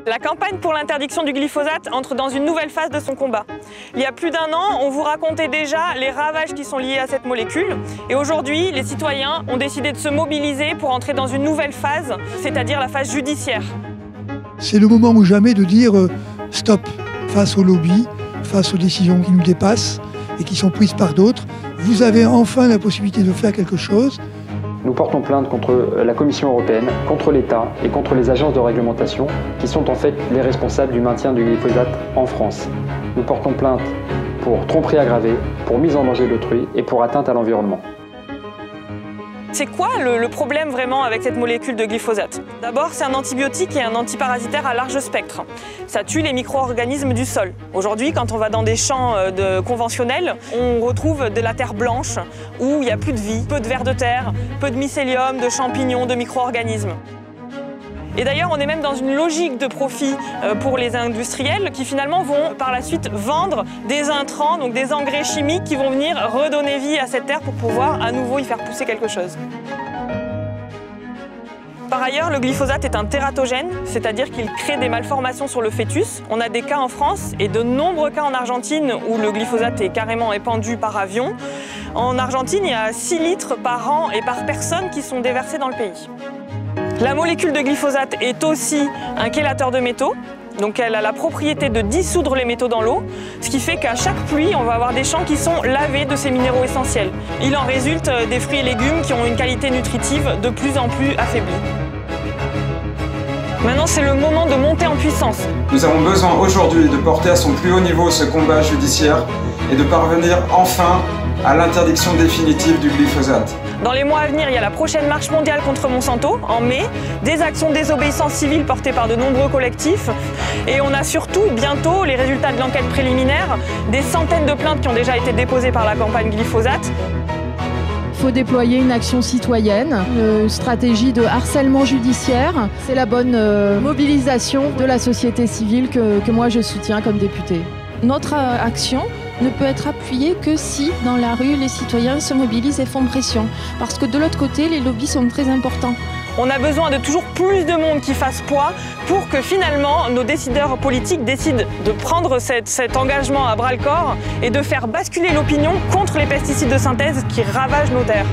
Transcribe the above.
La campagne pour l'interdiction du glyphosate entre dans une nouvelle phase de son combat. Il y a plus d'1 an, on vous racontait déjà les ravages qui sont liés à cette molécule. Et aujourd'hui, les citoyens ont décidé de se mobiliser pour entrer dans une nouvelle phase, c'est-à-dire la phase judiciaire. C'est le moment ou jamais de dire stop face aux lobbies, face aux décisions qui nous dépassent et qui sont prises par d'autres. Vous avez enfin la possibilité de faire quelque chose. Nous portons plainte contre la Commission européenne, contre l'État et contre les agences de réglementation qui sont en fait les responsables du maintien du glyphosate en France. Nous portons plainte pour tromperie aggravée, pour mise en danger d'autrui et pour atteinte à l'environnement. C'est quoi le problème vraiment avec cette molécule de glyphosate? D'abord, c'est un antibiotique et un antiparasitaire à large spectre. Ça tue les micro-organismes du sol. Aujourd'hui, quand on va dans des champs conventionnels, on retrouve de la terre blanche où il n'y a plus de vie, peu de vers de terre, peu de mycélium, de champignons, de micro-organismes. Et d'ailleurs, on est même dans une logique de profit pour les industriels qui finalement vont par la suite vendre des intrants, donc des engrais chimiques qui vont venir redonner vie à cette terre pour pouvoir à nouveau y faire pousser quelque chose. Par ailleurs, le glyphosate est un tératogène, c'est-à-dire qu'il crée des malformations sur le fœtus. On a des cas en France et de nombreux cas en Argentine où le glyphosate est carrément épandu par avion. En Argentine, il y a 6 litres par an et par personne qui sont déversés dans le pays. La molécule de glyphosate est aussi un chélateur de métaux, donc elle a la propriété de dissoudre les métaux dans l'eau, ce qui fait qu'à chaque pluie, on va avoir des champs qui sont lavés de ces minéraux essentiels. Il en résulte des fruits et légumes qui ont une qualité nutritive de plus en plus affaiblie. Maintenant, c'est le moment de monter en puissance. Nous avons besoin aujourd'hui de porter à son plus haut niveau ce combat judiciaire et de parvenir enfin à l'interdiction définitive du glyphosate. Dans les mois à venir, il y a la prochaine marche mondiale contre Monsanto, en mai, des actions de désobéissance civile portées par de nombreux collectifs, et on a surtout bientôt les résultats de l'enquête préliminaire, des centaines de plaintes qui ont déjà été déposées par la campagne glyphosate. Il faut déployer une action citoyenne, une stratégie de harcèlement judiciaire. C'est la bonne mobilisation de la société civile que moi je soutiens comme députée. Notre action ne peut être appuyée que si, dans la rue, les citoyens se mobilisent et font pression. Parce que de l'autre côté, les lobbies sont très importants. On a besoin de toujours plus de monde qui fasse poids pour que finalement nos décideurs politiques décident de prendre cet engagement à bras-le-corps et de faire basculer l'opinion contre les pesticides de synthèse qui ravagent nos terres.